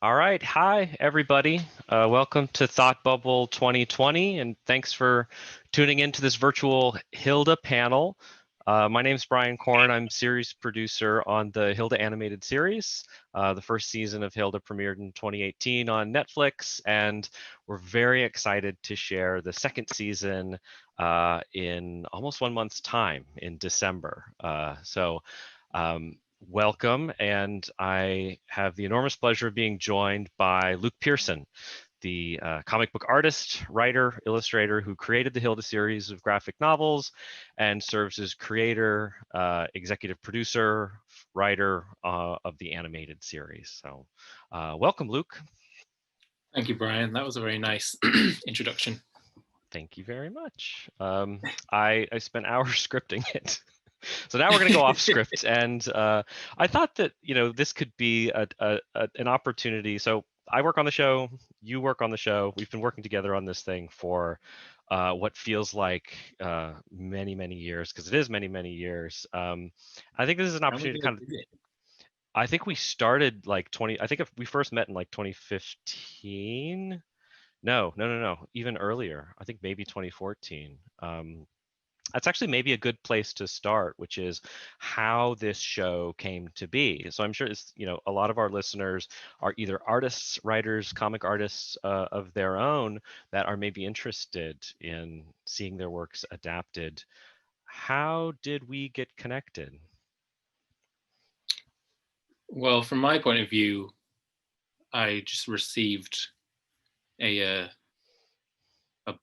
All right. Hi, everybody. Welcome to Thought Bubble 2020, and thanks for tuning into this virtual Hilda panel. My name's Bryan Korn. I'm series producer on the Hilda animated series. The first season of Hilda premiered in 2018 on Netflix, and we're very excited to share the second season in almost 1 month's time in December. Welcome, and I have the enormous pleasure of being joined by Luke Pearson, the comic book artist, writer, illustrator who created the Hilda series of graphic novels and serves as creator, executive producer, writer of the animated series. So welcome, Luke. Thank you, Brian. That was a very nice introduction. Thank you very much. I spent hours scripting it. So now we're going to go off script, and I thought that this could be an opportunity. So I work on the show, you work on the show. We've been working together on this thing for what feels like many years, because it is many years. I think this is an opportunity to kind of. I think we started like 20. I think if we first met in like 2015. No. Even earlier. I think maybe 2014. That's actually maybe a good place to start, which is how this show came to be. So I'm sure it's, a lot of our listeners are either artists, writers, comic artists of their own that are maybe interested in seeing their works adapted. How did we get connected? Well, from my point of view, I just received a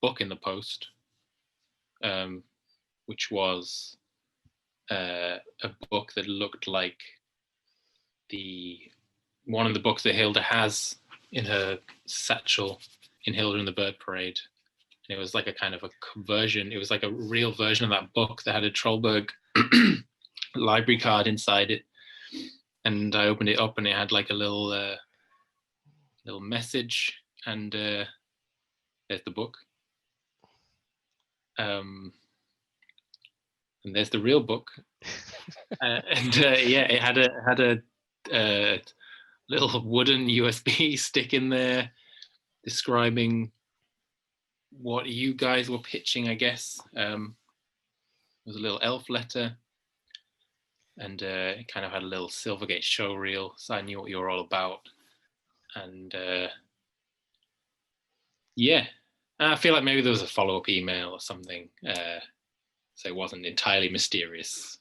book in the post, which was a book that looked like one of the books that Hilda has in her satchel in Hilda and the Bird Parade. And it was like a kind of a version. It was like a real version of that book that had a Trollberg library card inside it. And I opened it up, and it had like a little message, and there's the book. And there's the real book. Yeah, it had a little wooden USB stick in there describing what you guys were pitching, I guess. It was a little elf letter, and it kind of had a little Silvergate show reel, so I knew what you were all about. And yeah, I feel like maybe there was a follow-up email or something, so it wasn't entirely mysterious.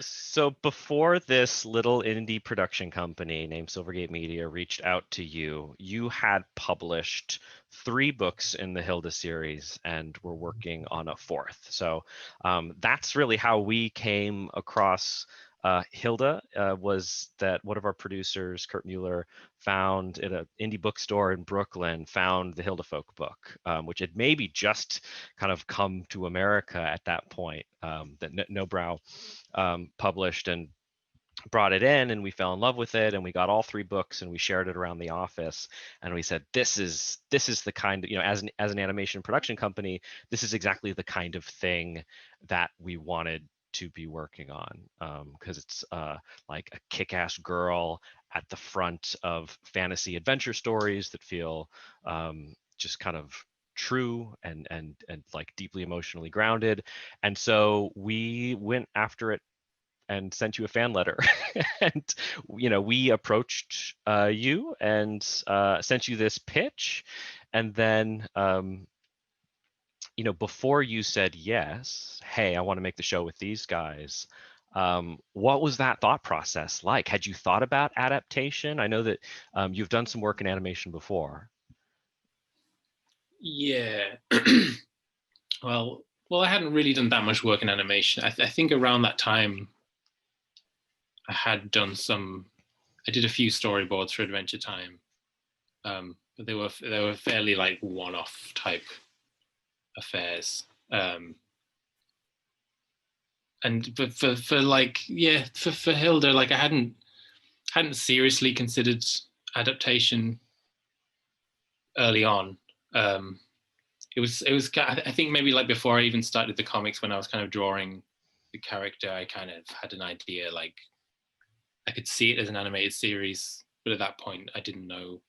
So before this little indie production company named Silvergate Media reached out to you, you had published 3 books in the Hilda series and were working on a 4th. So that's really how we came across Hilda. Was that one of our producers, Kurt Mueller, found at an indie bookstore in Brooklyn, found the Hilda Folk book, which had maybe just kind of come to America at that point, that No Brow published, and brought it in, and we fell in love with it, and we got all 3 books, and we shared it around the office, and we said, this is the kind of, as an animation production company, this is exactly the kind of thing that we wanted to be working on, because it's like a kick-ass girl at the front of fantasy adventure stories that feel just kind of true and like deeply emotionally grounded. And so we went after it and sent you a fan letter. And we approached you and sent you this pitch, and then before you said yes, hey, I want to make the show with these guys, what was that thought process like? Had you thought about adaptation? I know that you've done some work in animation before. Yeah. well, I hadn't really done that much work in animation. I think around that time, I had done I did a few storyboards for Adventure Time, but they were fairly like one-off type affairs. And for Hilda, like I hadn't seriously considered adaptation early on. I think maybe like before I even started the comics, when I was kind of drawing the character, I kind of had an idea, like I could see it as an animated series, but at that point I didn't know.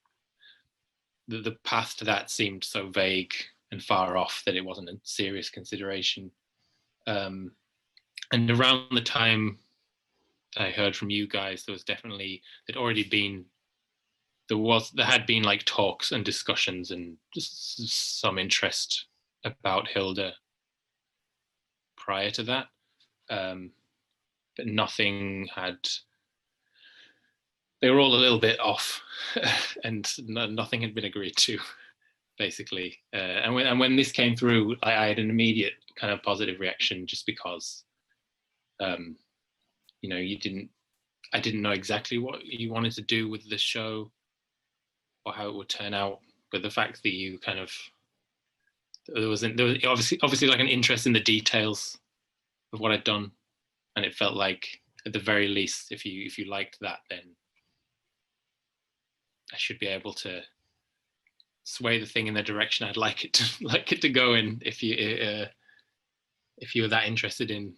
The path to that seemed so vague and far off that it wasn't a serious consideration. And around the time I heard from you guys, there had been like talks and discussions and just some interest about Hilda prior to that, but nothing had. They were all a little bit off, and nothing had been agreed to, basically. And when this came through, I had an immediate kind of positive reaction, just because, I didn't know exactly what you wanted to do with the show or how it would turn out, but the fact that you kind of there was obviously like an interest in the details of what I'd done, and it felt like at the very least, if you liked that, then I should be able to sway the thing in the direction I'd like it to go in. If you were that interested in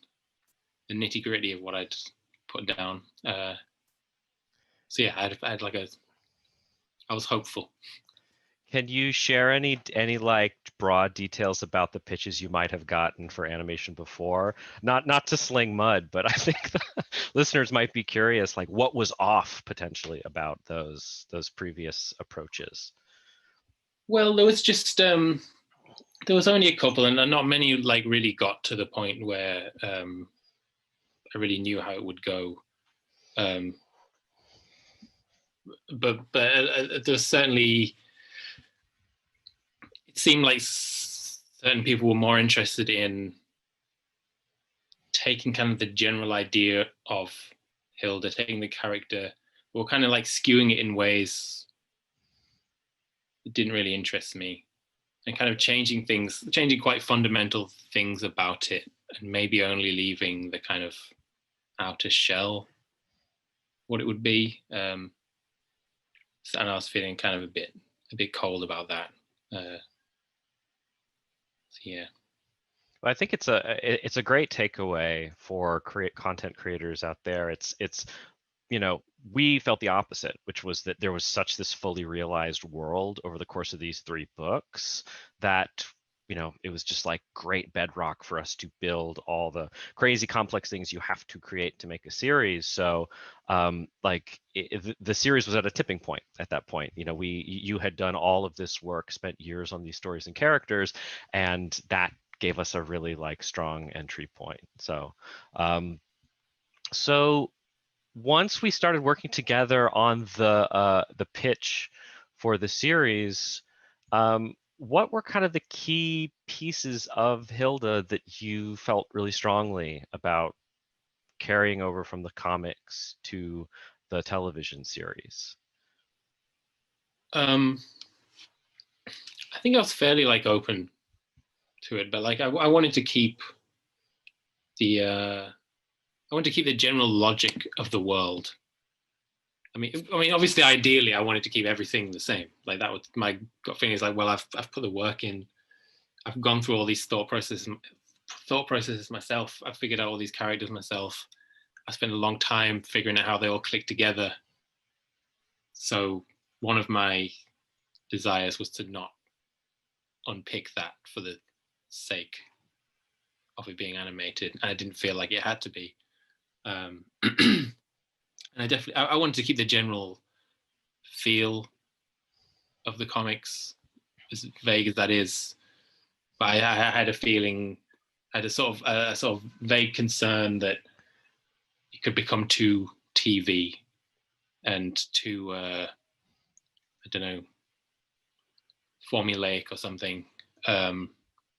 the nitty gritty of what I'd put down, so yeah, I was hopeful. Can you share any like broad details about the pitches you might have gotten for animation before? Not to sling mud, but I think the listeners might be curious, like what was off potentially about those previous approaches. Well, there was just there was only a couple, and not many like really got to the point where I really knew how it would go. But there's certainly, it seemed like certain people were more interested in taking kind of the general idea of Hilda, taking the character, or kind of like skewing it in ways that didn't really interest me, and kind of changing quite fundamental things about it, and maybe only leaving the kind of outer shell what it would be. And I was feeling kind of a bit cold about that. So yeah. I think it's a great takeaway for content creators out there. It's we felt the opposite, which was that there was such this fully realized world over the course of these 3 books that it was just like great bedrock for us to build all the crazy complex things you have to create to make a series. So the series was at a tipping point at that point. You had done all of this work, spent years on these stories and characters, and that gave us a really like strong entry point. So once we started working together on the pitch for the series, what were kind of the key pieces of Hilda that you felt really strongly about carrying over from the comics to the television series? I think I was fairly like open to it, but like I wanted to keep the general logic of the world. I mean, obviously, ideally, I wanted to keep everything the same. Like that was my gut feeling. Is like, well, I've put the work in. I've gone through all these thought processes myself. I've figured out all these characters myself. I spent a long time figuring out how they all click together. So one of my desires was to not unpick that for the sake of it being animated, and I didn't feel like it had to be. And I wanted to keep the general feel of the comics, as vague as that is. But I had a feeling, I had a sort of vague concern that it could become too TV and too I don't know, formulaic or something. That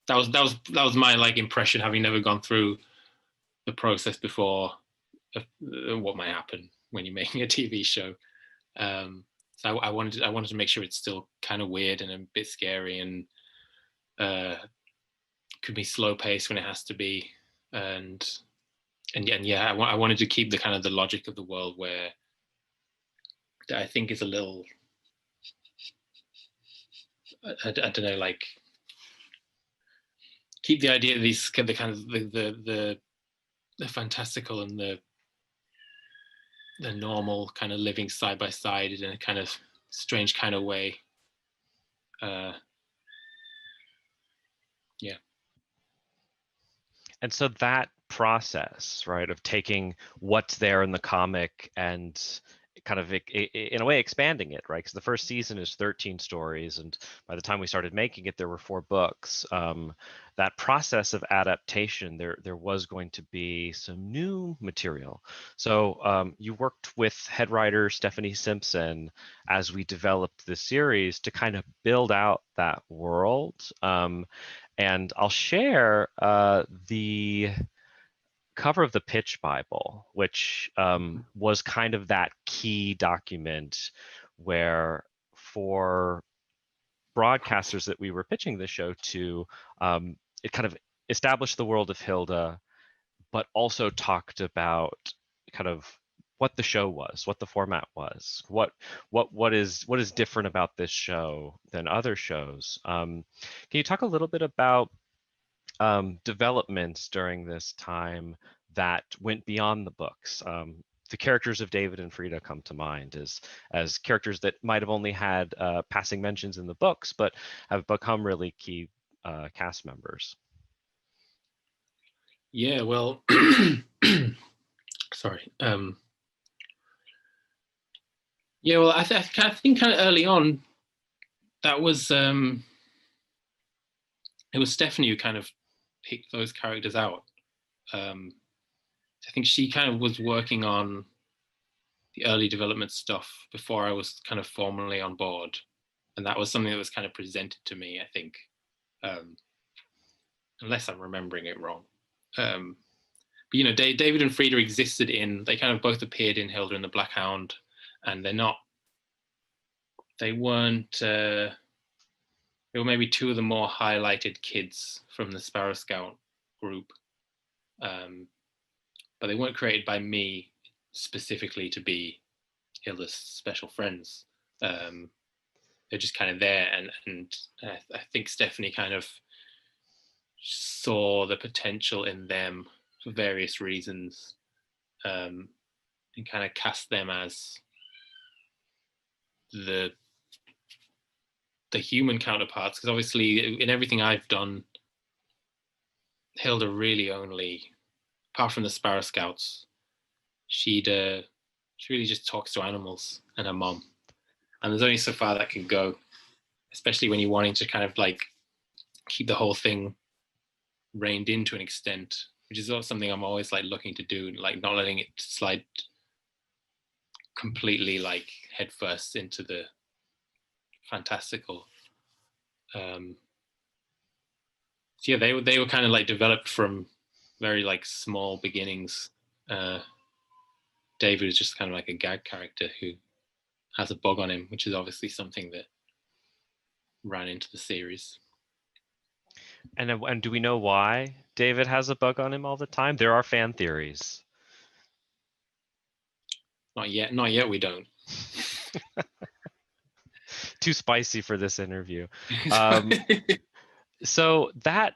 was my like impression, having never gone through the process before of what might happen when you're making a TV show. So I wanted to make sure it's still kind of weird and a bit scary, and could be slow paced when it has to be, and yeah, I wanted to keep the kind of the logic of the world, where I think is a little, I don't know, like keep the idea of these the kind of the fantastical and the normal kind of living side by side in a kind of strange kind of way. Yeah. And so that process, right, of taking what's there in the comic and kind of in a way expanding it, right? Because the first season is 13 stories, and by the time we started making it, there were 4 books. That process of adaptation, there was going to be some new material. So you worked with head writer Stephanie Simpson as we developed the series to kind of build out that world. And I'll share the cover of the pitch Bible, which was kind of that key document where for broadcasters that we were pitching the show to, it kind of established the world of Hilda, but also talked about kind of what the show was, what the format was, what is different about this show than other shows. Can you talk a little bit about developments during this time that went beyond the books? The characters of David and Frida come to mind as characters that might have only had passing mentions in the books, but have become really key cast members. Yeah, well, sorry. Yeah, well, I think kind of early on, that was it was Stephanie who kind of picked those characters out. I think she kind of was working on the early development stuff before I was kind of formally on board, and that was something that was kind of presented to me, I think, unless I'm remembering it wrong. But you know, David and Frida they kind of both appeared in Hilda and the Black Hound, and they weren't, they were maybe 2 of the more highlighted kids from the Sparrow Scout group. But they weren't created by me specifically to be Hilda's special friends. They're just kind of there, and I think Stephanie kind of saw the potential in them for various reasons, and kind of cast them as the human counterparts, because obviously in everything I've done, Hilda really only, apart from the Sparrow Scouts, she really just talks to animals and her mom, and there's only so far that can go, especially when you're wanting to kind of like keep the whole thing reined in to an extent, which is also something I'm always like looking to do, like not letting it slide completely like headfirst into the fantastical. So yeah, they were kind of like developed from very like small beginnings. David is just kind of like a gag character who has a bug on him, which is obviously something that ran into the series. And do we know why David has a bug on him all the time? There are fan theories. Not yet. We don't. Too spicy for this interview. So that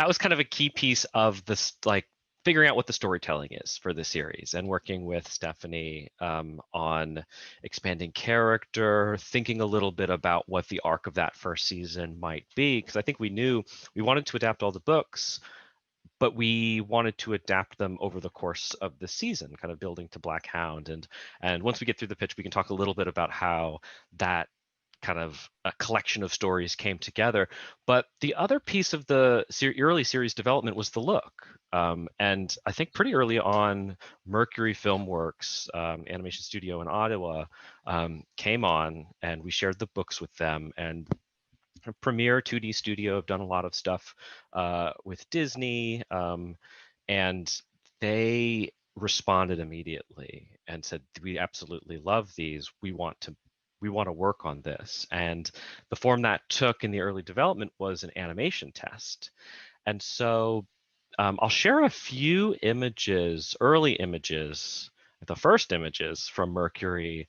was kind of a key piece of this, like figuring out what the storytelling is for the series, and working with Stephanie on expanding character, thinking a little bit about what the arc of that first season might be, because I think we knew we wanted to adapt all the books, but we wanted to adapt them over the course of the season, kind of building to Black Hound. And once we get through the pitch, we can talk a little bit about how that kind of a collection of stories came together. But the other piece of the early series development was the look. And I think pretty early on, Mercury Filmworks, animation studio in Ottawa, came on, and we shared the books with them. And Premiere 2D Studio have done a lot of stuff with Disney, and they responded immediately and said, "We absolutely love these. We want to work on this." And the form that took in the early development was an animation test. And so I'll share a few images, early images, the first images from Mercury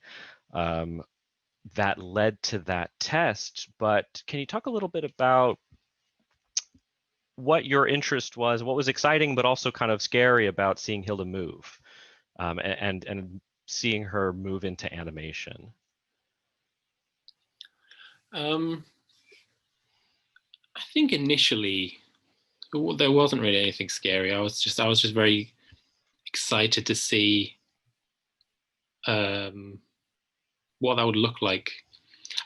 that led to that test. But can you talk a little bit about what your interest was, what was exciting but also kind of scary about seeing Hilda move, and seeing her move into animation. I think initially there wasn't really anything scary. I was just very excited to see what that would look like.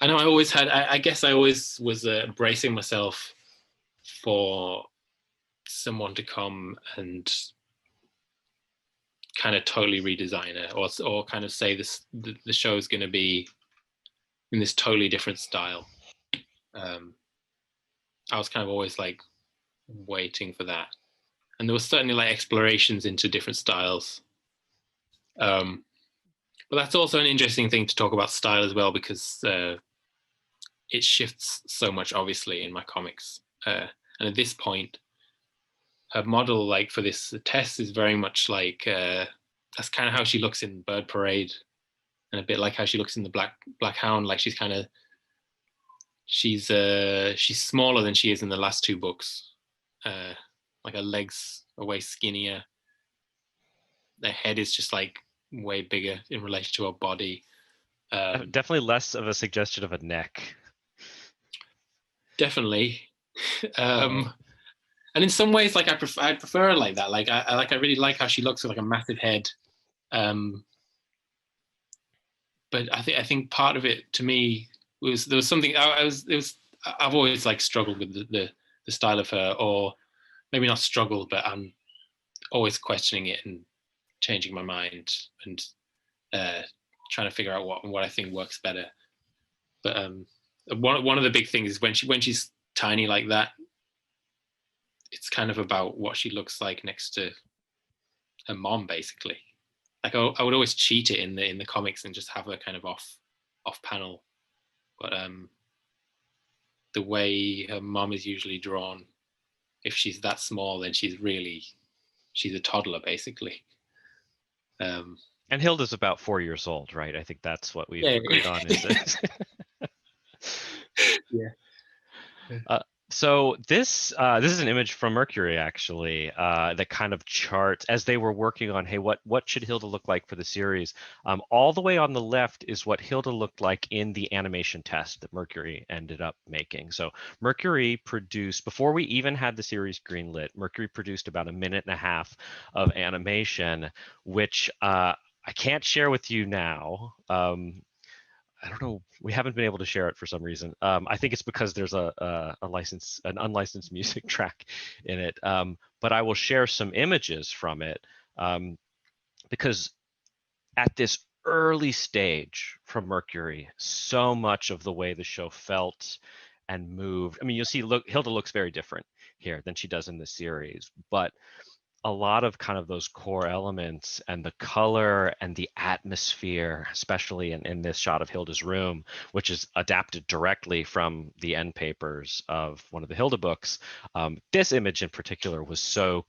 I know I always had, I guess I always was bracing myself for someone to come and kind of totally redesign it, or kind of say the show is going to be in this totally different style. I was kind of always like waiting for that, and there was certainly like explorations into different styles. But that's also an interesting thing to talk about style as well, because it shifts so much, obviously, in my comics. And at this point, her model, like for this test, is very much like that's kind of how she looks in Bird Parade, and a bit like how she looks in the Black Hound. Like she's smaller than she is in the last two books. Like her legs are way skinnier. Their head is just like way bigger in relation to her body. Definitely less of a suggestion of a neck. Definitely. And in some ways, like I prefer her like that. Like I really like how she looks with like a massive head. But I think part of it to me was there was something I've always like struggled with the style of her, or maybe not struggled, but I'm always questioning it and changing my mind and trying to figure out what I think works better. But one of the big things is when she's tiny like that, it's kind of about what she looks like next to her mom, basically. Like I would always cheat it in the comics and just have her kind of off panel, but the way her mom is usually drawn, if she's that small, then she's a toddler, basically. And Hilda's about 4 years old, right? I think that's what we've Yeah. agreed on. Is it? Yeah. So this is an image from Mercury, actually, that kind of charts as they were working on, hey, what should Hilda look like for the series? All the way on the left is what Hilda looked like in the animation test that Mercury ended up making. So Mercury produced, before we even had the series greenlit, Mercury produced about 1.5 minutes of animation, which I can't share with you now. I don't know. We haven't been able to share it for some reason. I think it's because there's an unlicensed music track in it. But I will share some images from it, because at this early stage from Mercury, so much of the way the show felt and moved. I mean, you'll see. Hilda looks very different here than she does in the series, but a lot of kind of those core elements and the color and the atmosphere, especially in this shot of Hilda's room, which is adapted directly from the end papers of one of the Hilda books. This image in particular was so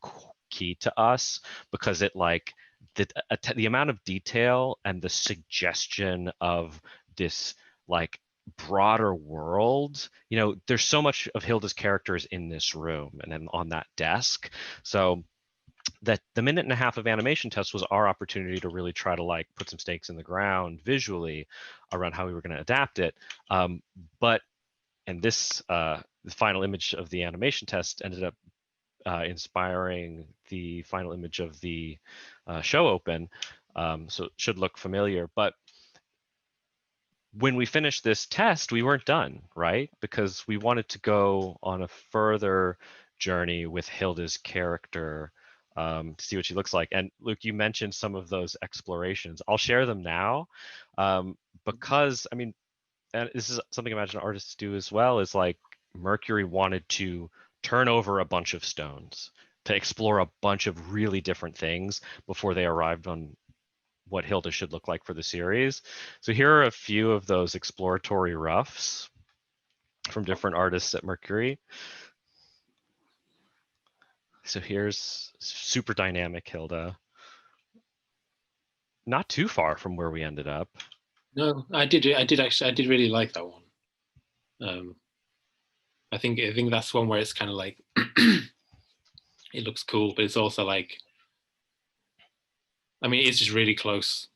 key to us because it like the amount of detail and the suggestion of this like broader world. There's so much of Hilda's characters in this room and then on that desk. So that the 1.5 minutes of animation test was our opportunity to really try to like put some stakes in the ground visually around how we were going to adapt it. But this the final image of the animation test ended up inspiring the final image of the show open. So it should look familiar. But when we finished this test, we weren't done, right? Because we wanted to go on a further journey with Hilda's character, to see what she looks like. And Luke, you mentioned some of those explorations. I'll share them now, because I mean, and this is something I imagine artists do as well, is like Mercury wanted to turn over a bunch of stones to explore a bunch of really different things before they arrived on what Hilda should look like for the series. So here are a few of those exploratory roughs from different artists at Mercury. So here's super dynamic Hilda. Not too far from where we ended up. No, I did really like that one. I think that's one where it's kind of like it looks cool, but it's also like, I mean, it's just really close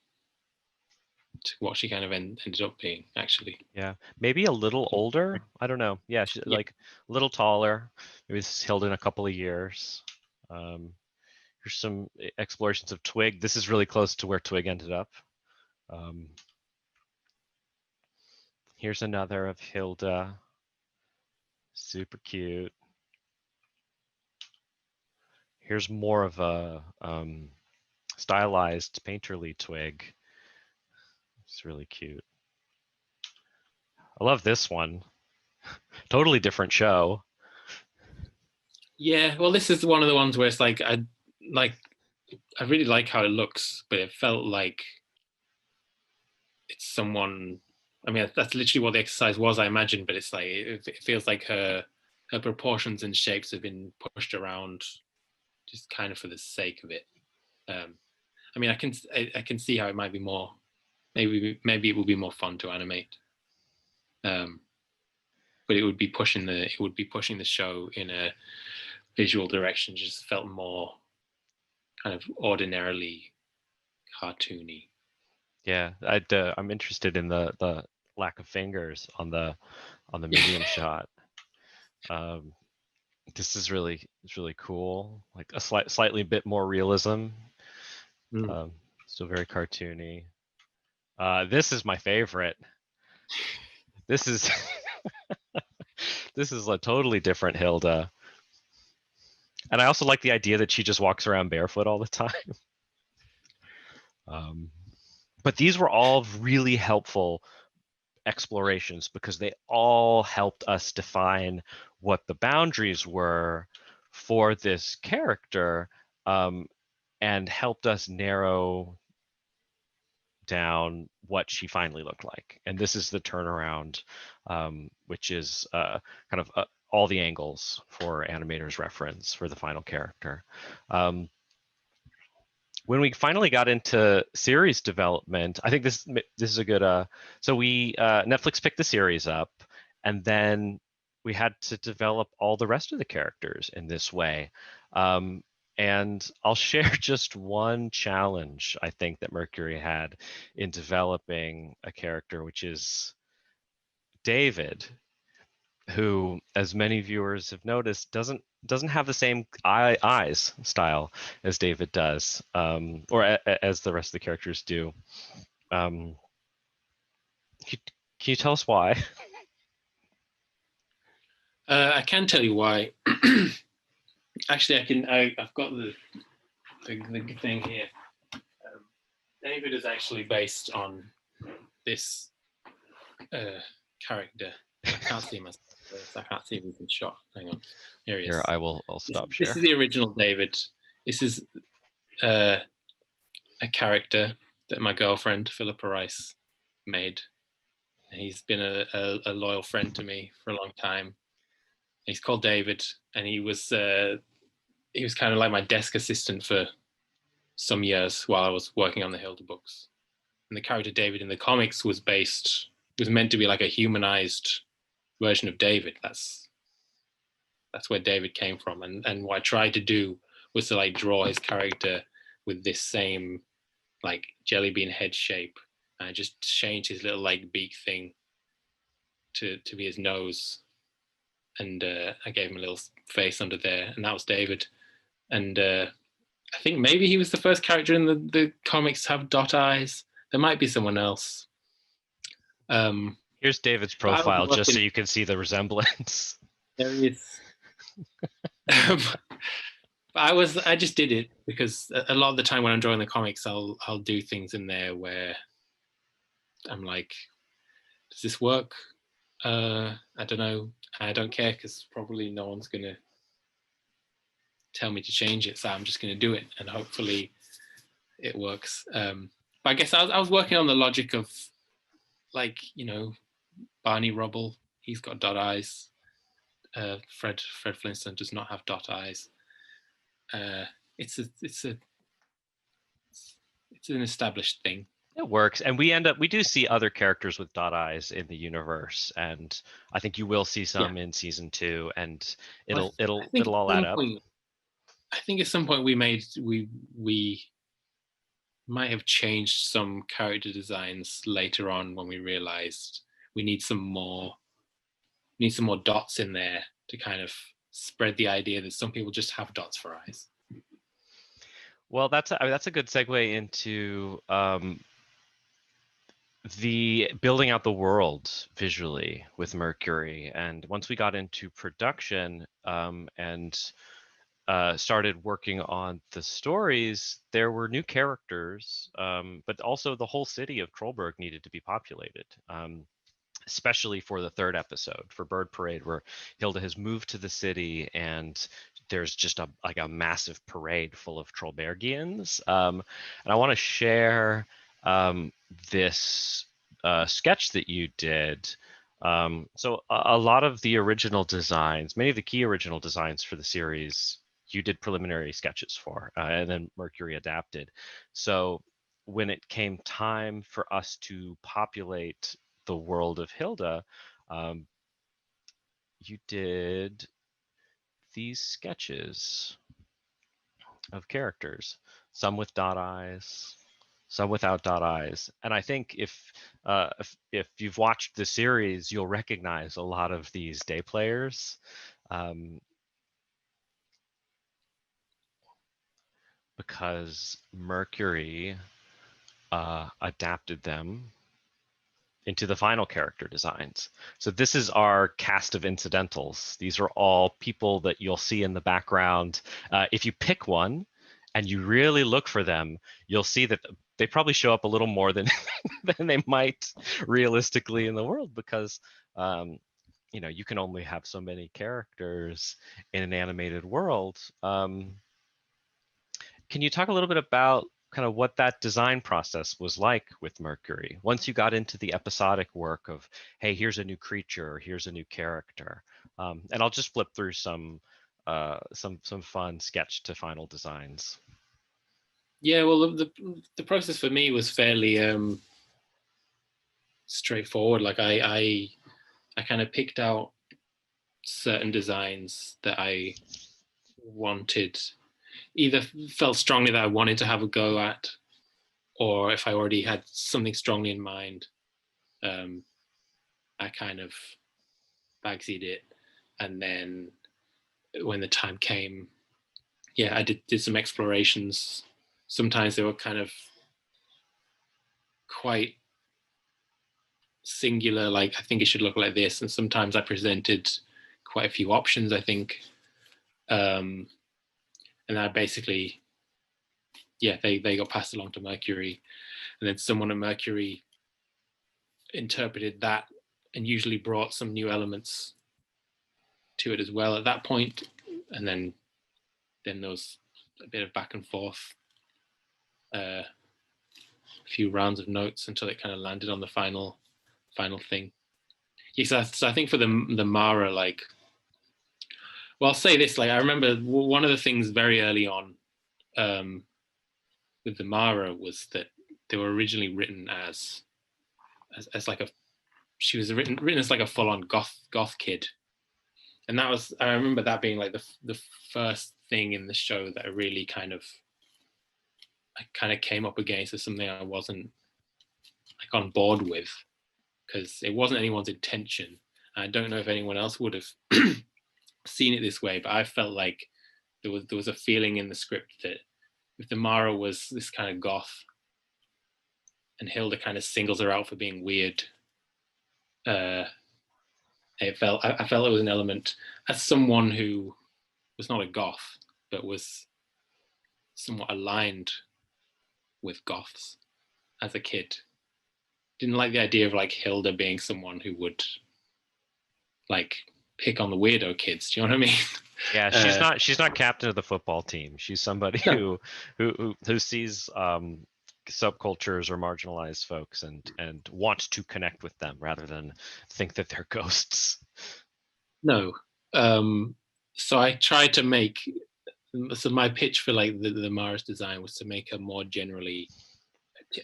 to what she kind of ended up being, actually. Yeah, maybe a little older. I don't know. Yeah, she's Yeah. like a little taller. Maybe this is Hilda in a couple of years. Here's some explorations of Twig. This is really close to where Twig ended up. Here's another of Hilda. Super cute. Here's more of a stylized painterly Twig. It's really cute. I love this one. Totally different show. Yeah, well, this is one of the ones where it's like I really like how it looks, but it felt like it's someone. I mean, that's literally what the exercise was, I imagine. But it's like it feels like her proportions and shapes have been pushed around, just kind of for the sake of it. I mean, I can see how it might be more. Maybe it would be more fun to animate. But it would be pushing the show in a visual direction. Just felt more kind of ordinarily cartoony. Yeah, I'm interested in the lack of fingers on the medium shot. This is really cool. Like a slightly bit more realism. Still very cartoony. This is my favorite. This is this is a totally different Hilda. And I also like the idea that she just walks around barefoot all the time. But these were all really helpful explorations because they all helped us define what the boundaries were for this character, and helped us narrow down what she finally looked like. And this is the turnaround, which is kind of all the angles for animators reference for the final character. When we finally got into series development, I think this is a good. So we Netflix picked the series up, and then we had to develop all the rest of the characters in this way. And I'll share just one challenge I think that Mercury had in developing a character, which is David, who, as many viewers have noticed, doesn't have the same eyes style as David does, or as the rest of the characters do. Can you tell us why? I can tell you why. Actually, I've got the thing here. David is actually based on this character. I can't see myself. I can't see if we can shot. Hang on. Here he is. Here, I'll stop share. This is the original David. This is a character that my girlfriend Philippa Rice made. He's been a loyal friend to me for a long time. He's called David, and he was kind of like my desk assistant for some years while I was working on the Hilda books. And the character David in the comics was meant to be like a humanized version of David. That's where David came from. And what I tried to do was to like draw his character with this same like jelly bean head shape. And I just changed his little like beak thing to be his nose. And I gave him a little face under there, and that was David. And I think maybe he was the first character in the comics to have dot eyes. There might be someone else. Here's David's profile, just so you can see the resemblance. There he is. I just did it because a lot of the time when I'm drawing the comics, I'll do things in there where I'm like, does this work? I don't know. I don't care because probably no one's gonna tell me to change it, so I'm just gonna do it, and hopefully it works. But I guess I was working on the logic of, like, you know, Barney Rubble, he's got dot eyes. Fred Flintstone does not have dot eyes. It's an established thing. It works, and we do see other characters with dot eyes in the universe, and I think you will see some in season 2, and it'll all add up. I think at some point we might have changed some character designs later on when we realized we need some more dots in there to kind of spread the idea that some people just have dots for eyes. Well, that's a good segue into the building out the world visually with Mercury. And once we got into production and started working on the stories, there were new characters, but also the whole city of Trollberg needed to be populated. Especially for the third episode for Bird Parade, where Hilda has moved to the city and there's just a massive parade full of Trollbergians. And I want to share this sketch that you did. So a lot of the original designs, many of the key original designs for the series, you did preliminary sketches for, and then Mercury adapted. So when it came time for us to populate the world of Hilda, you did these sketches of characters, some with dot eyes, some without dot eyes. And I think if you've watched the series, you'll recognize a lot of these day players. Because Mercury adapted them into the final character designs. So this is our cast of incidentals. These are all people that you'll see in the background. If you pick one and you really look for them, you'll see that they probably show up a little more than than they might realistically in the world, because you can only have so many characters in an animated world. Can you talk a little bit about kind of what that design process was like with Mercury once you got into the episodic work of, hey, here's a new creature, or here's a new character, and I'll just flip through some fun sketch to final designs. Yeah, well, the process for me was fairly straightforward. Like I kind of picked out certain designs that I wanted, either felt strongly that I wanted to have a go at, or if I already had something strongly in mind, I kind of bagsied it. And then when the time came, yeah, I did some explorations. Sometimes they were kind of quite singular, like I think it should look like this. And sometimes I presented quite a few options, I think. And I basically, yeah, they got passed along to Mercury. And then someone at Mercury interpreted that and usually brought some new elements to it as well at that point. And then there was a bit of back and forth, a few rounds of notes until it kind of landed on the final thing. Yeah, so I think for the Mara, like, well, I'll say this, like, I remember one of the things very early on with the Mara was that they were originally written as like she was written as like a full-on goth kid. And that was, I remember that being like the first thing in the show that I really kind of came up against as something I wasn't like on board with, because it wasn't anyone's intention. I don't know if anyone else would have seen it this way, but I felt like there was a feeling in the script that if the Mara was this kind of goth and Hilda kind of singles her out for being weird, I felt it was an element, as someone who was not a goth but was somewhat aligned with goths as a kid. Didn't like the idea of like Hilda being someone who would like pick on the weirdo kids. Do you know what I mean? Yeah, she's not captain of the football team. She's somebody No. who sees subcultures or marginalized folks and wants to connect with them rather than think that they're ghosts. No. So I tried to make, so my pitch for like the Mara's design was to make her more generally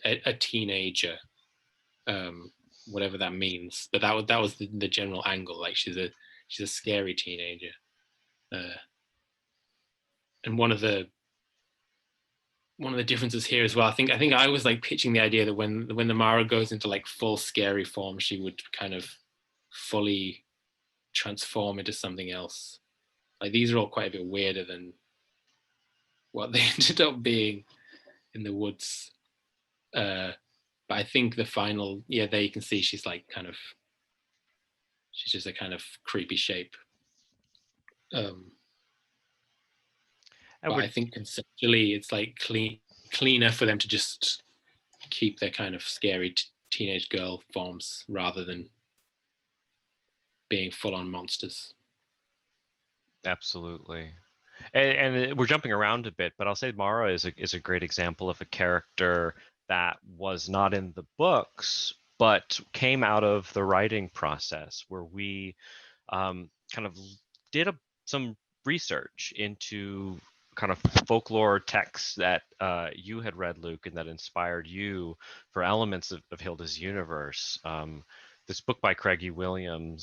a teenager, whatever that means. But that was the general angle. Like she's a scary teenager. and one of the differences here as well, I think I was like pitching the idea that when the Mara goes into like full scary form, she would kind of fully transform into something else. Like these are all quite a bit weirder than what they ended up being in the woods. But I think the final, there you can see she's just a kind of creepy shape. But I think conceptually it's like cleaner for them to just keep their kind of scary teenage girl forms rather than being full-on monsters. Absolutely. And we're jumping around a bit, but I'll say Mara is a great example of a character that was not in the books, but came out of the writing process where we kind of did some research into kind of folklore texts that you had read, Luke, and that inspired you for elements of Hilda's universe. This book by William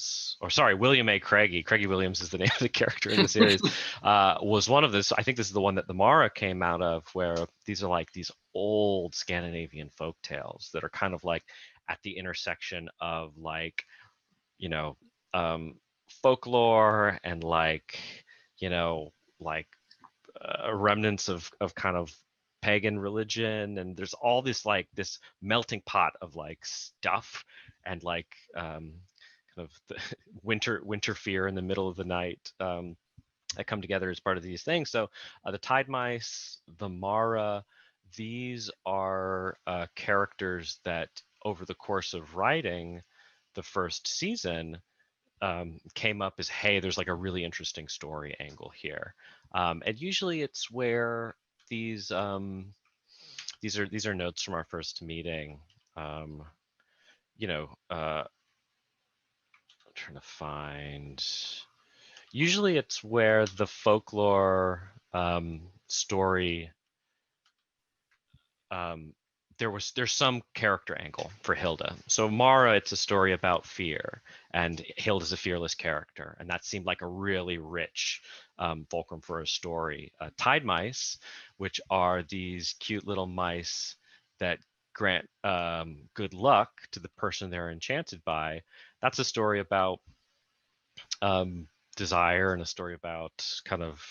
A. Craigie. Craigie Williams is the name of the character in the series. Was one of this. I think this is the one that the Mara came out of, where these are like these old Scandinavian folk tales that are kind of like at the intersection of like, you know, folklore and like, remnants of kind of pagan religion, and there's all this like this melting pot of like stuff and like kind of the winter fear in the middle of the night that come together as part of these things. So the Tide Mice, the Mara, these are characters that over the course of writing the first season came up as, hey, there's like a really interesting story angle here, and usually it's where these are notes from our first meeting. I'm trying to find. Usually it's where the folklore story. There's some character angle for Hilda. So Mara, it's a story about fear, and Hilda's a fearless character, and that seemed like a really rich fulcrum for a story. Tide Mice, which are these cute little mice that grant good luck to the person they're enchanted by. That's a story about desire, and a story about kind of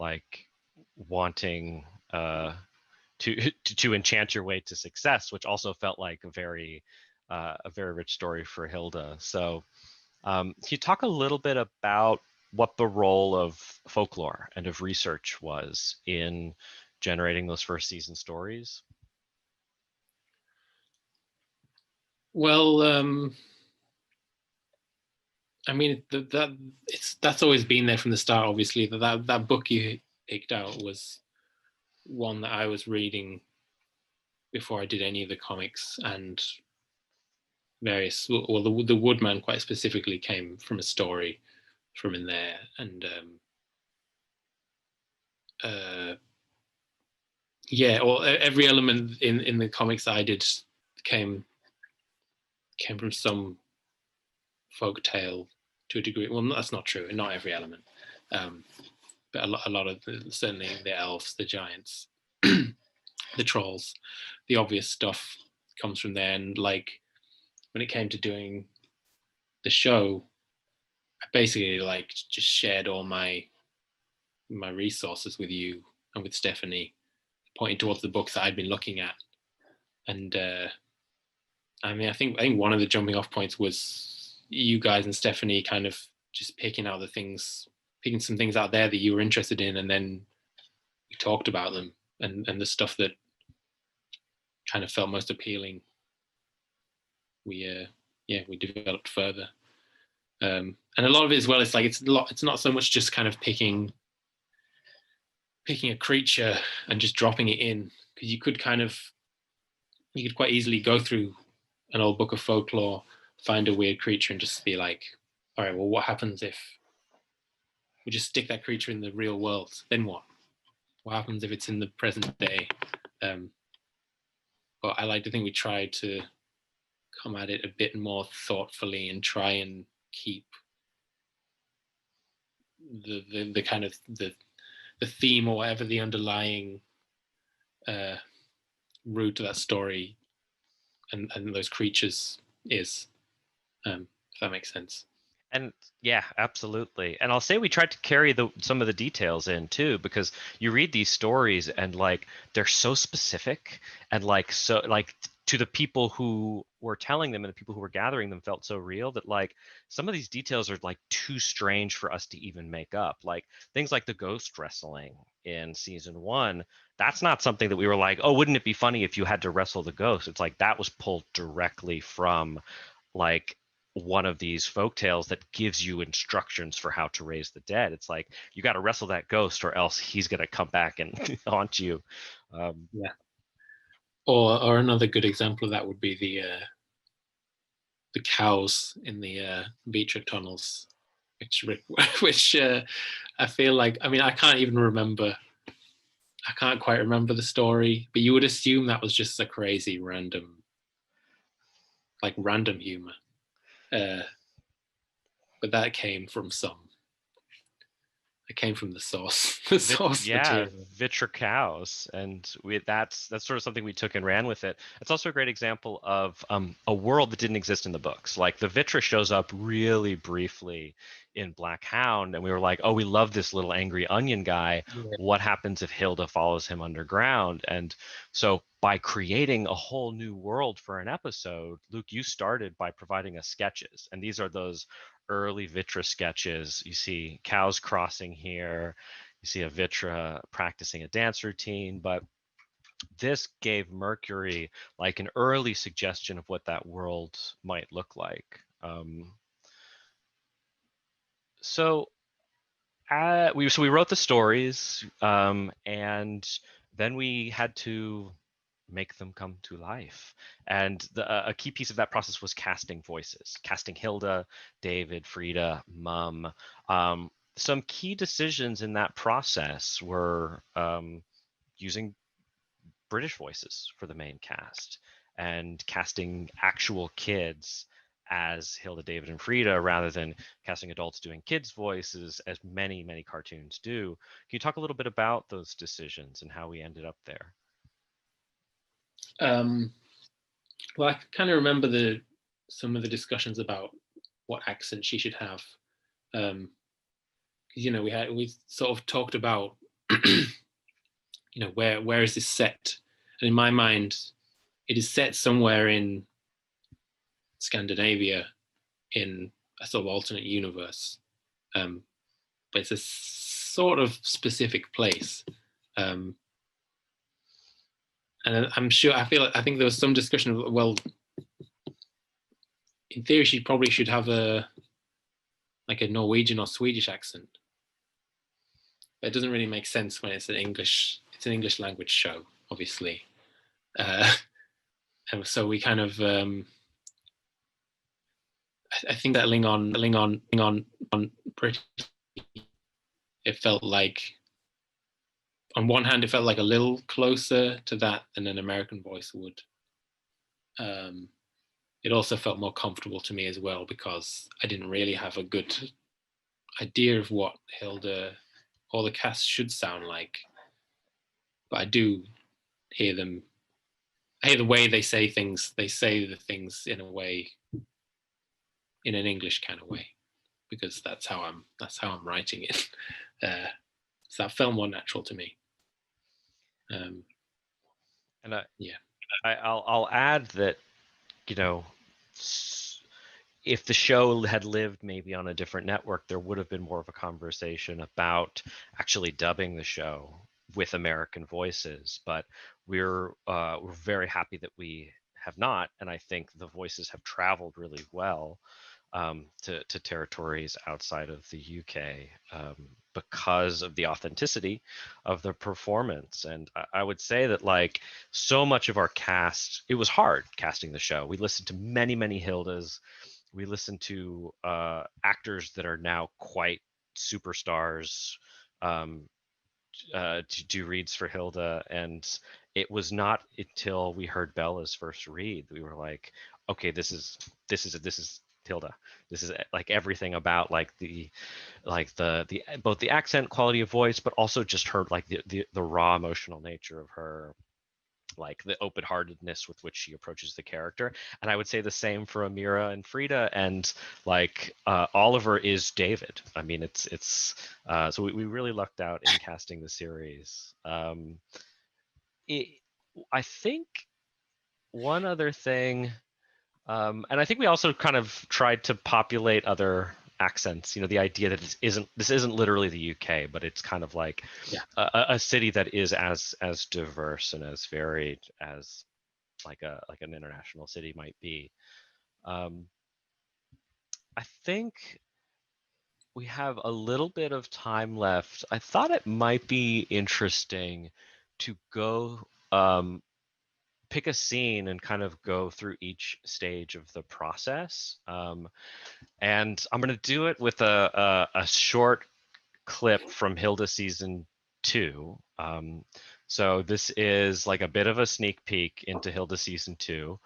like wanting to enchant your way to success, which also felt like a very rich story for Hilda. So can you talk a little bit about what the role of folklore and of research was in generating those first season stories? Well, I mean, that's always been there from the start. Obviously, that book you picked out was one that I was reading before I did any of the comics, and various. Well, the Woodman quite specifically came from a story from in there, and or every element in the comics I did came from some folk tale to a degree. Well, that's not true. Not every element, but a lot of certainly the elves, the giants, the trolls, the obvious stuff comes from there. And like when it came to doing the show, I basically like just shared all my resources with you and with Stephanie, pointing towards the books that I'd been looking at. And I mean, I think one of the jumping off points was you guys and Stephanie kind of just picking some things out there that you were interested in, and then we talked about them, and the stuff that kind of felt most appealing, we developed further. And a lot of it as well, it's like it's not so much just kind of picking a creature and just dropping it in, because you could quite easily go through an old book of folklore, find a weird creature, and just be like, all right, well, what happens if we just stick that creature in the real world? Then what? What happens if it's in the present day? But I like to think we tried to come at it a bit more thoughtfully and try and keep the kind of the theme or whatever the underlying root of that story and those creatures is. If that makes sense. And yeah, absolutely. And I'll say we tried to carry some of the details in too, because you read these stories and like they're so specific and like so like to the people who were telling them and the people who were gathering them felt so real that like some of these details are like too strange for us to even make up. Like things like the ghost wrestling in season 1, that's not something that we were like, oh, wouldn't it be funny if you had to wrestle the ghost? It's like that was pulled directly from like one of these folk tales that gives you instructions for how to raise the dead. It's like you got to wrestle that ghost or else he's going to come back and haunt you. Yeah. Or another good example of that would be the cows in the Beecher tunnels, which I feel like, I mean, I can't even remember. I can't quite remember the story, but you would assume that was just a crazy random humor. But that came from the source, Yeah, material. Vitra cows, and that's sort of something we took and ran with it. It's also a great example of a world that didn't exist in the books. Like the Vitra shows up really briefly in Black Hound, and we were like, oh, we love this little angry onion guy. Yeah. What happens if Hilda follows him underground? And so by creating a whole new world for an episode, Luke, you started by providing us sketches, and these are those early Vitra sketches. You see cows crossing here, you see a Vitra practicing a dance routine, but this gave Mercury like an early suggestion of what that world might look like. So we wrote the stories, and then we had to make them come to life. And a key piece of that process was casting voices, casting Hilda, David, Frida, Mum. Some key decisions in that process were using British voices for the main cast and casting actual kids as Hilda, David, and Frida rather than casting adults doing kids' voices as many, many cartoons do. Can you talk a little bit about those decisions and how we ended up there? Well, I kind of remember some of the discussions about what accent she should have. You know, we sort of talked about, you know, where is this set? And in my mind, it is set somewhere in Scandinavia in a sort of alternate universe, but it's a sort of specific place. And I'm sure, I think there was some discussion of, well, in theory, she probably should have a Norwegian or Swedish accent. But it doesn't really make sense when it's an English language show, obviously. And so we kind of, I think that on British, it felt like, on one hand, it felt like a little closer to that than an American voice would. It also felt more comfortable to me as well because I didn't really have a good idea of what Hilda or the cast should sound like. But I do hear them. I hear the way they say things. They say the things in a way, in an English kind of way, because that's how I'm writing it. So that felt more natural to me. And yeah, I'll add that, you know, if the show had lived maybe on a different network, there would have been more of a conversation about actually dubbing the show with American voices. But we're very happy that we have not, and I think the voices have traveled really well to territories outside of the UK because of the authenticity of the performance. And I would say that like so much of our cast, it was hard casting the show. We listened to many, many Hildas. We listened to actors that are now quite superstars to do reads for Hilda, and it was not until we heard Bella's first read that we were like, okay, this is Hilda. This is like everything about like the both the accent, quality of voice, but also just her like the raw emotional nature of her, like the open-heartedness with which she approaches the character. And I would say the same for Amira and Frida, and like Oliver is David. I mean, it's so we really lucked out in casting the series. I think one other thing, and I think we also kind of tried to populate other accents. You know, the idea that this isn't literally the UK, but it's kind of like a city that is as diverse and as varied as like an international city might be. I think we have a little bit of time left. I thought it might be interesting to go pick a scene and kind of go through each stage of the process. And I'm going to do it with a short clip from Hilda season 2. So this is like a bit of a sneak peek into Hilda season 2.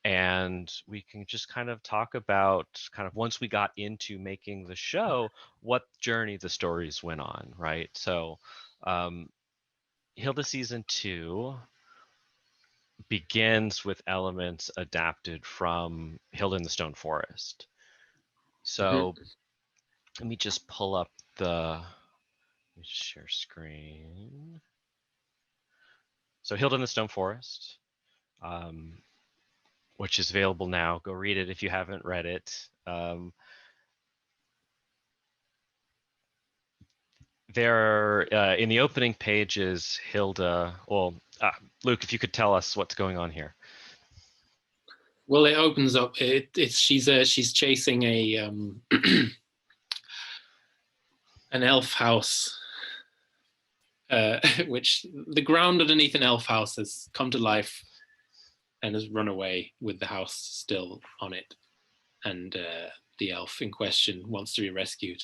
And we can just kind of talk about kind of once we got into making the show, what journey the stories went on, right? So Hilda season 2 begins with elements adapted from Hilda in the Stone Forest. So let me just pull up let me just share screen. So Hilda in the Stone Forest, which is available now. Go read it if you haven't read it. There, in the opening pages, Hilda. Well, Luke, if you could tell us what's going on here. Well, it opens up. She's chasing a an elf house, which the ground underneath an elf house has come to life and has run away with the house still on it, and the elf in question wants to be rescued,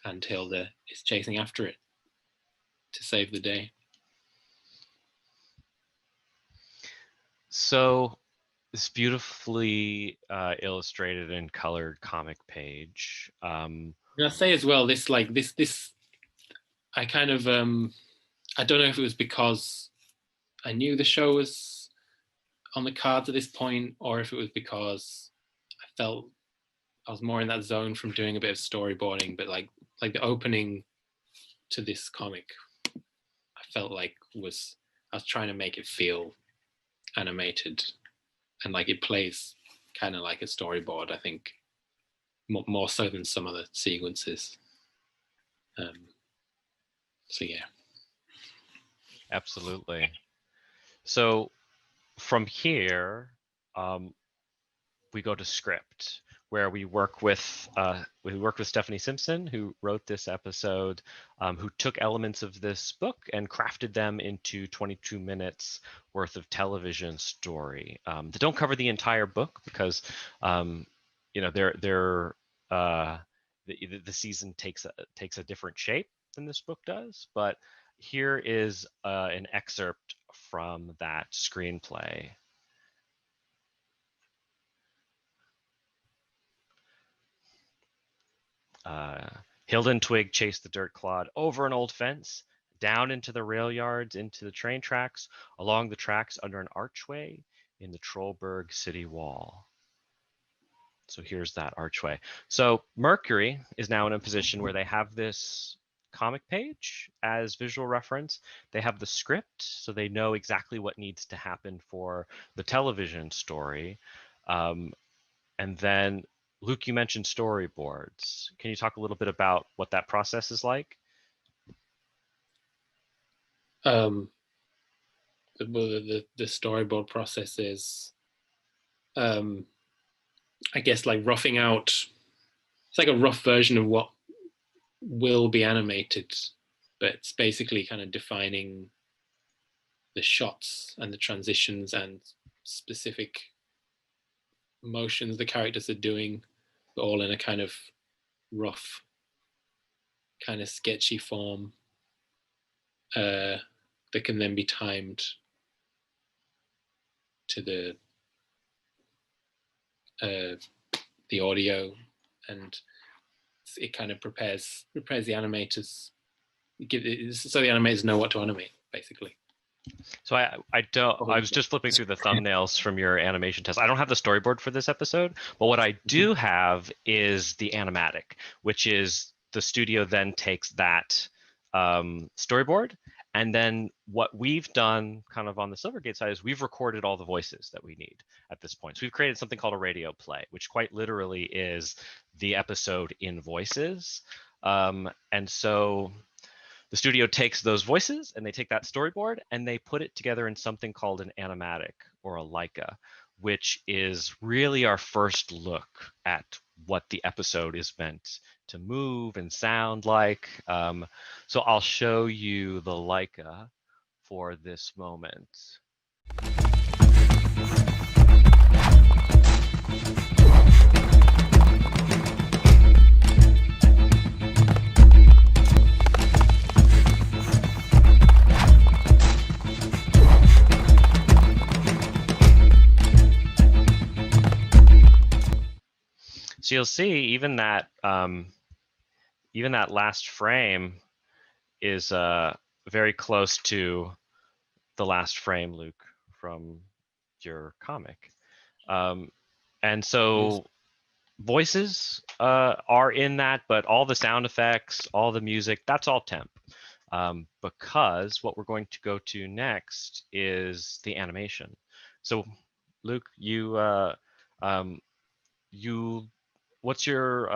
and Hilda is chasing after it to save the day. So this beautifully illustrated and colored comic page. And I say as well, this I kind of I don't know if it was because I knew the show was on the cards at this point, or if it was because I felt I was more in that zone from doing a bit of storyboarding. But like the opening to this comic, I felt like I was trying to make it feel animated, and like it plays kind of like a storyboard. I think more so than some other sequences. So yeah. Absolutely. So from here, we go to script, where we work with Stephanie Simpson, who wrote this episode, who took elements of this book and crafted them into 22 minutes worth of television story. They don't cover the entire book because, you know, the season takes a different shape than this book does. But here is an excerpt from that screenplay. Hilda and Twig chase the dirt clod over an old fence, down into the rail yards, into the train tracks, along the tracks under an archway in the Trollberg city wall. So here's that archway. So Mercury is now in a position where they have this comic page as visual reference. They have the script, so they know exactly what needs to happen for the television story. And then, Luke, you mentioned storyboards. Can you talk a little bit about what that process is like? The storyboard process is, I guess, like roughing out. It's like a rough version of what will be animated, but it's basically kind of defining the shots and the transitions and specific motions the characters are doing, but all in a kind of rough, kind of sketchy form that can then be timed to the the audio, and it kind of prepares the animators, so the animators know what to animate, basically. So I was just flipping through the thumbnails from your animation test. I don't have the storyboard for this episode, but what I do have is the animatic, which is the studio then takes that storyboard, and then what we've done kind of on the Silvergate side is we've recorded all the voices that we need at this point. So we've created something called a radio play, which quite literally is the episode in voices. And so the studio takes those voices and they take that storyboard and they put it together in something called an animatic or a Leica, which is really our first look at what the episode is meant to move and sound like. So I'll show you the Leica for this moment. So you'll see even that last frame is very close to the last frame, Luke, from your comic. And so voices are in that, but all the sound effects, all the music, that's all temp. Because what we're going to go to next is the animation. So Luke, what's your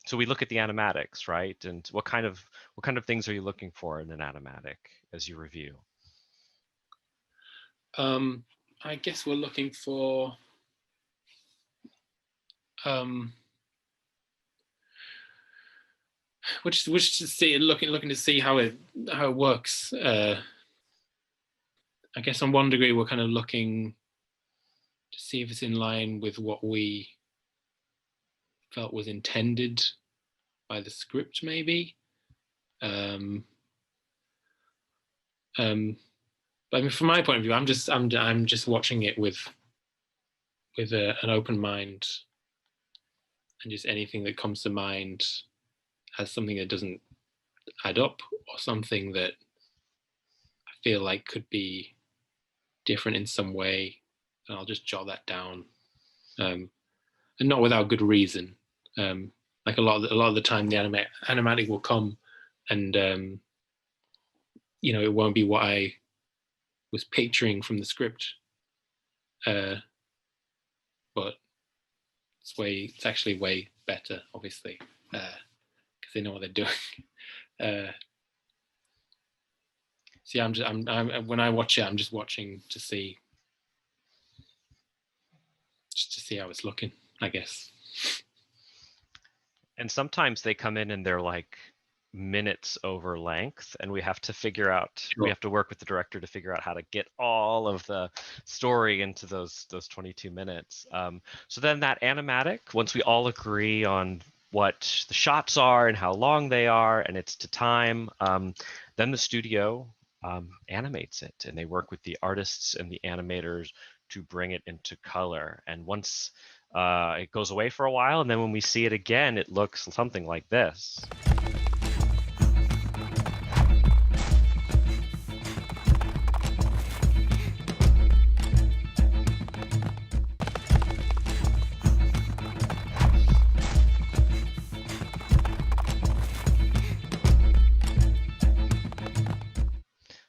so we look at the animatics, right? And what kind of things are you looking for in an animatic as you review? I guess we're looking for which to see, looking to see how it works. I guess on one degree we're kind of looking to see if it's in line with what we felt was intended by the script, maybe. But I mean, from my point of view, I'm just watching it with an open mind, and just anything that comes to mind as something that doesn't add up or something that I feel like could be different in some way, and I'll just jot that down, and not without good reason. Like a lot of the time, the animatic will come, and it won't be what I was picturing from the script, but it's actually way better, obviously, because they know what they're doing. So yeah, I'm when I watch it, I'm just watching to see how it's looking, I guess. And sometimes they come in and they're like minutes over length, and we have to figure out, Sure. we have to work with the director to figure out how to get all of the story into those 22 minutes. So then that animatic, once we all agree on what the shots are and how long they are, and it's to time, then the studio animates it, and they work with the artists and the animators to bring it into color. And once it goes away for a while, and then when we see it again, it looks something like this.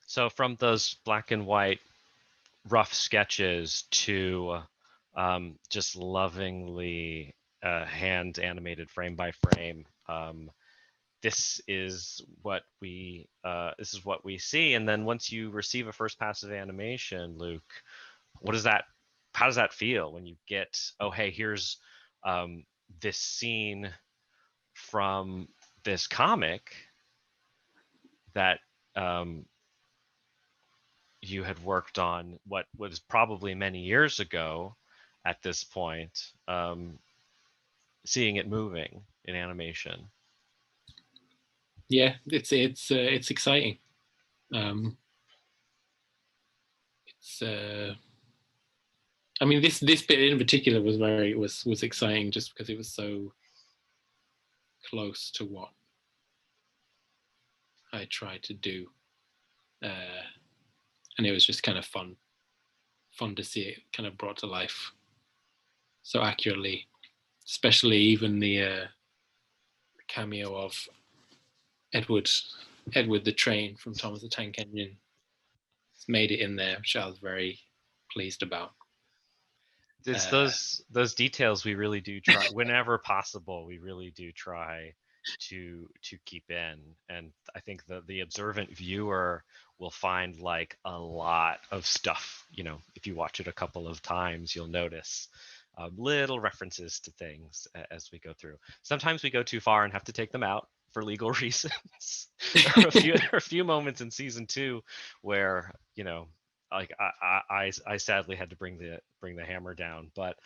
So from those black and white rough sketches to just lovingly hand animated frame by frame, this is what we see. And then once you receive a first pass of animation, Luke, how does that feel when you get, oh hey, here's this scene from this comic that you had worked on, what was probably many years ago at this point, seeing it moving in animation? Yeah, it's exciting. I mean, this bit in particular was exciting just because it was so close to what I tried to do, and it was just kind of fun to see it kind of brought to life so accurately, especially even the cameo of Edward the Train from Thomas the Tank Engine. It's made it in there, which I was very pleased about. It's those details we really do try whenever possible. We really do try to keep in, and I think the observant viewer will find like a lot of stuff. You know, if you watch it a couple of times, you'll notice little references to things as we go through. Sometimes we go too far and have to take them out for legal reasons. There are a few moments in season 2 where, you know, like I sadly had to bring the hammer down, but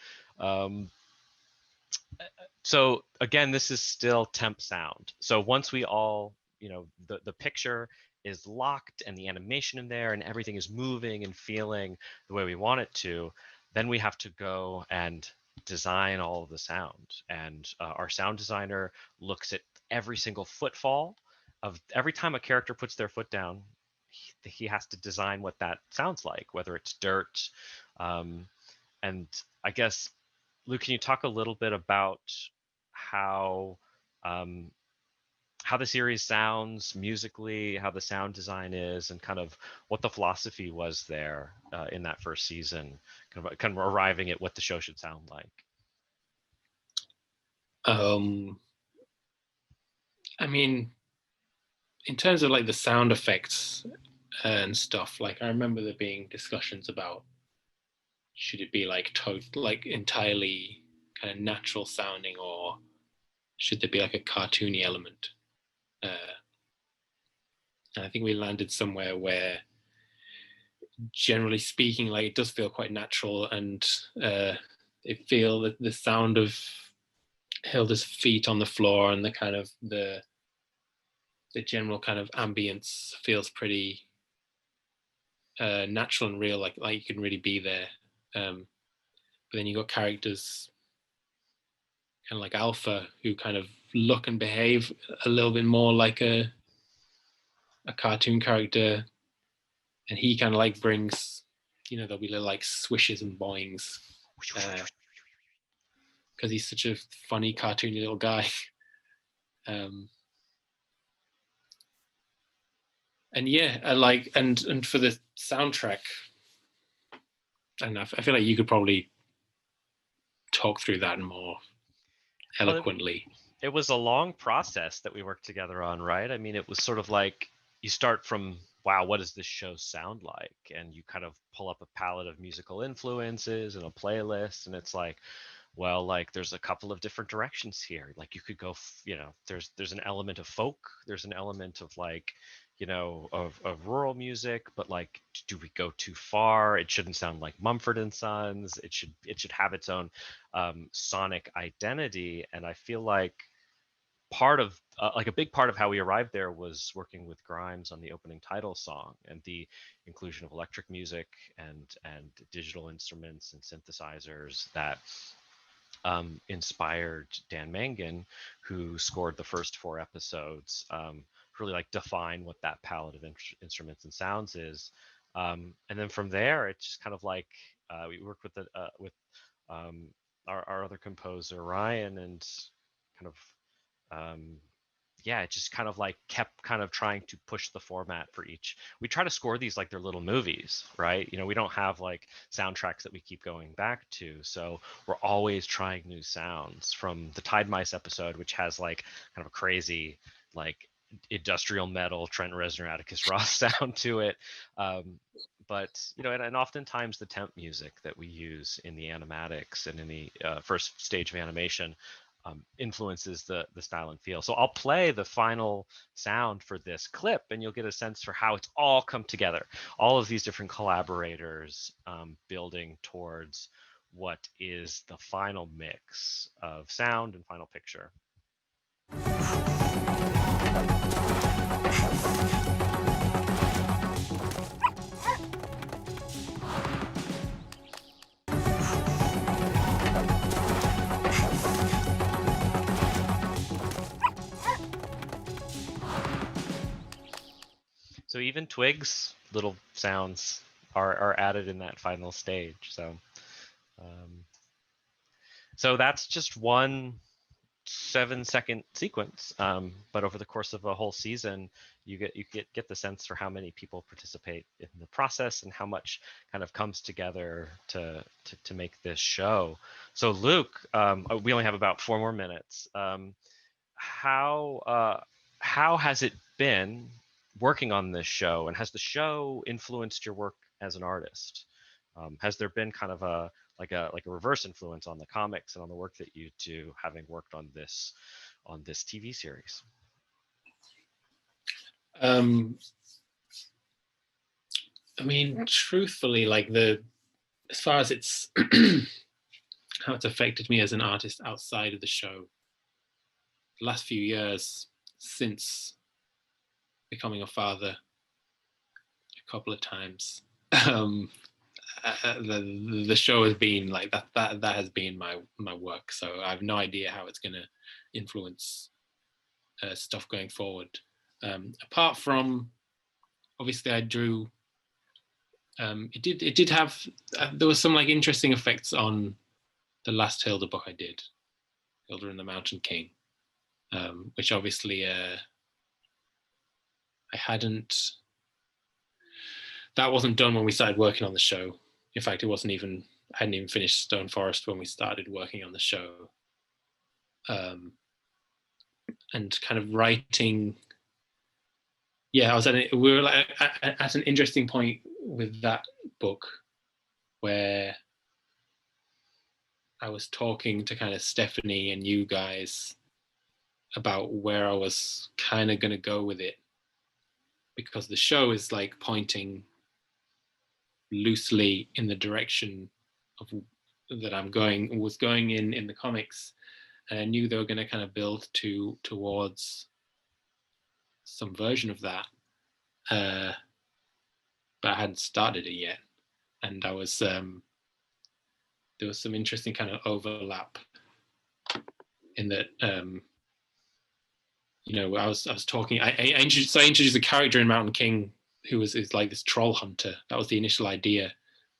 so again, this is still temp sound. So once we all, you know, the picture is locked and the animation in there and everything is moving and feeling the way we want it to, then we have to go and design all of the sound. And our sound designer looks at every single footfall of every time a character puts their foot down. He has to design what that sounds like, whether it's dirt. And I guess, Luke, can you talk a little bit about how the series sounds musically, how the sound design is, and kind of what the philosophy was there in that first season, kind of arriving at what the show should sound like? I mean, in terms of like the sound effects and stuff, like I remember there being discussions about should it be like entirely kind of natural sounding, or should there be like a cartoony element? And I think we landed somewhere where, generally speaking, like it does feel quite natural, and it feel that the sound of Hilda's feet on the floor and the kind of the general kind of ambience feels pretty natural and real, like you can really be there. But then you got characters kind of like Alpha who kind of look and behave a little bit more like a cartoon character, and he kind of like brings, you know, there'll be little like swishes and boings because he's such a funny cartoony little guy. And yeah, and for the soundtrack, and I feel like you could probably talk through that more eloquently. It was a long process that we worked together on, right? I mean, it was sort of like you start from, wow, what does this show sound like? And you kind of pull up a palette of musical influences and a playlist, and it's like, well, like there's a couple of different directions here. Like you could go, you know, there's an element of folk, there's an element of like, you know, of rural music, but like, do we go too far? It shouldn't sound like Mumford and Sons. It should have its own sonic identity. And I feel like part of like a big part of how we arrived there was working with Grimes on the opening title song and the inclusion of electric music and digital instruments and synthesizers that inspired Dan Mangan, who scored the first 4 episodes, really like define what that palette of instruments and sounds is. And then from there, it's just kind of like we worked with our other composer Ryan, and kind of yeah, it just kind of like kept kind of trying to push the format for each. We try to score these like they're little movies, right? You know, we don't have like soundtracks that we keep going back to. So we're always trying new sounds, from the Tide Mice episode, which has like kind of a crazy like industrial metal Trent Reznor Atticus Ross sound to it. But, you know, and oftentimes the temp music that we use in the animatics and in the first stage of animation influences the style and feel. So I'll play the final sound for this clip, and you'll get a sense for how it's all come together. All of these different collaborators building towards what is the final mix of sound and final picture. So even twigs, little sounds are added in that final stage. So that's just one 7-second sequence, but over the course of a whole season, you get the sense for how many people participate in the process and how much kind of comes together to make this show. So Luke, we only have about 4 more minutes. How has it been working on this show, and has the show influenced your work as an artist? Has there been kind of a reverse influence on the comics and on the work that you do, having worked on this TV series? I mean, truthfully, like as far as it's how it's affected me as an artist outside of the show, the last few years since becoming a father a couple of times, the show has been like that has been my work. So I have no idea how it's going to influence stuff going forward. Apart from, obviously, I drew. It did have there was some like interesting effects on the last Hilda book I did, Hilda and the Mountain King, which obviously I hadn't. That wasn't done when we started working on the show. In fact, I hadn't even finished Stone Forest when we started working on the show. And kind of writing. Yeah, we were like at an interesting point with that book where I was talking to kind of Stephanie and you guys about where I was kind of going to go with it, because the show is like pointing loosely in the direction of that was going in the comics, and I knew they were going to kind of build towards some version of that, but I hadn't started it yet, and I was there was some interesting kind of overlap in that. I was talking. I introduced a character in Mountain King who is like this troll hunter. That was the initial idea.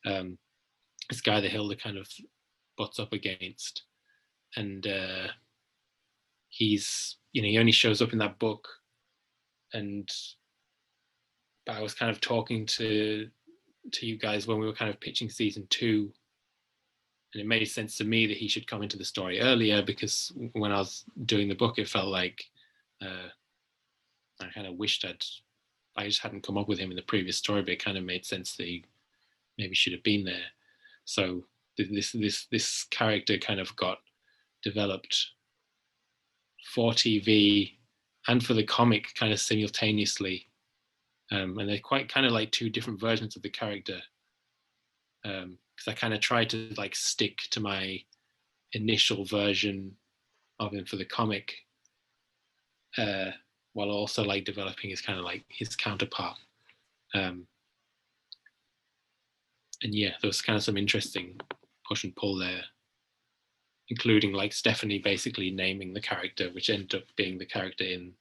This guy that Hilda kind of butts up against, and he only shows up in that book, but I was kind of talking to you guys when we were kind of pitching season 2, and it made sense to me that he should come into the story earlier, because when I was doing the book, it felt like I kind of wished I just hadn't come up with him in the previous story, but it kind of made sense that he maybe should have been there. So this character kind of got developed for TV and for the comic kind of simultaneously, and they're quite kind of like 2 different versions of the character, because I kind of tried to like stick to my initial version of him for the comic, while also like developing his kind of like his counterpart. And yeah, there was kind of some interesting push and pull there, including like Stephanie basically naming the character, which ended up being the character in,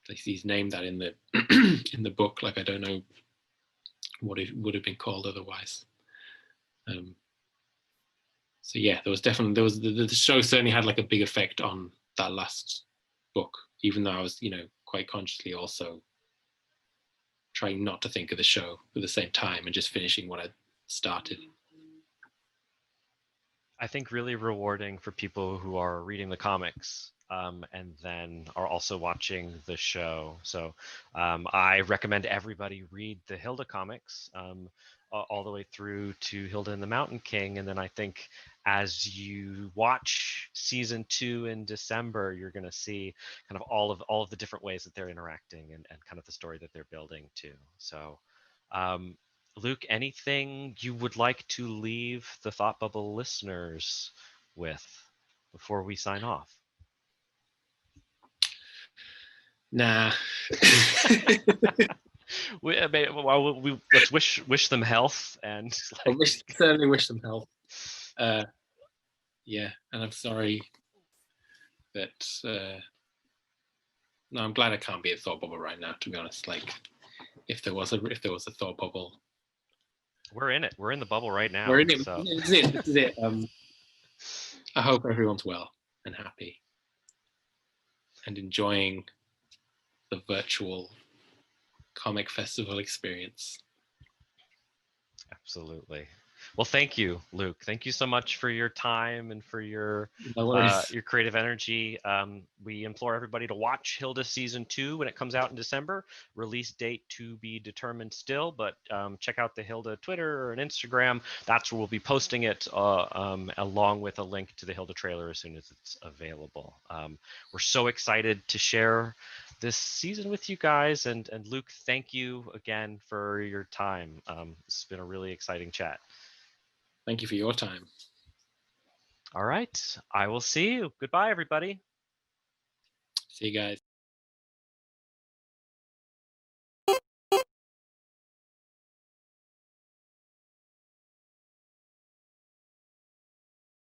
like, he's named that in the in the book. Like, I don't know what it would have been called otherwise. So yeah, the show certainly had like a big effect on that last book, even though I was, quite consciously also trying not to think of the show at the same time and just finishing what I started. I think really rewarding for people who are reading the comics, and then are also watching the show. So I recommend everybody read the Hilda comics, all the way through to Hilda and the Mountain King. And then I think as you watch season 2 in December, you're going to see kind of all of the different ways that they're interacting, and kind of the story that they're building too. So Luke, anything you would like to leave the Thought Bubble listeners with before we sign off? Nah. Let's wish them health, and certainly wish them health. Yeah, and I'm sorry that No, I'm glad I can't be a thought bubble right now, to be honest. Like, if there was a thought bubble, we're in it. We're in the bubble right now. we're in it. So. This is it. This is it. I hope everyone's well and happy and enjoying the virtual comic festival experience. Absolutely. Well, thank you, Luke. Thank you so much for your time and for your creative energy. We implore everybody to watch Hilda season 2 when it comes out in December. Release date to be determined still, but check out the Hilda Twitter and Instagram. That's where we'll be posting it, along with a link to the Hilda trailer as soon as it's available. We're so excited to share this season with you guys, and Luke, thank you again for your time. It's been a really exciting chat. Thank you for your time. All right, I will see you. Goodbye, everybody. See you guys.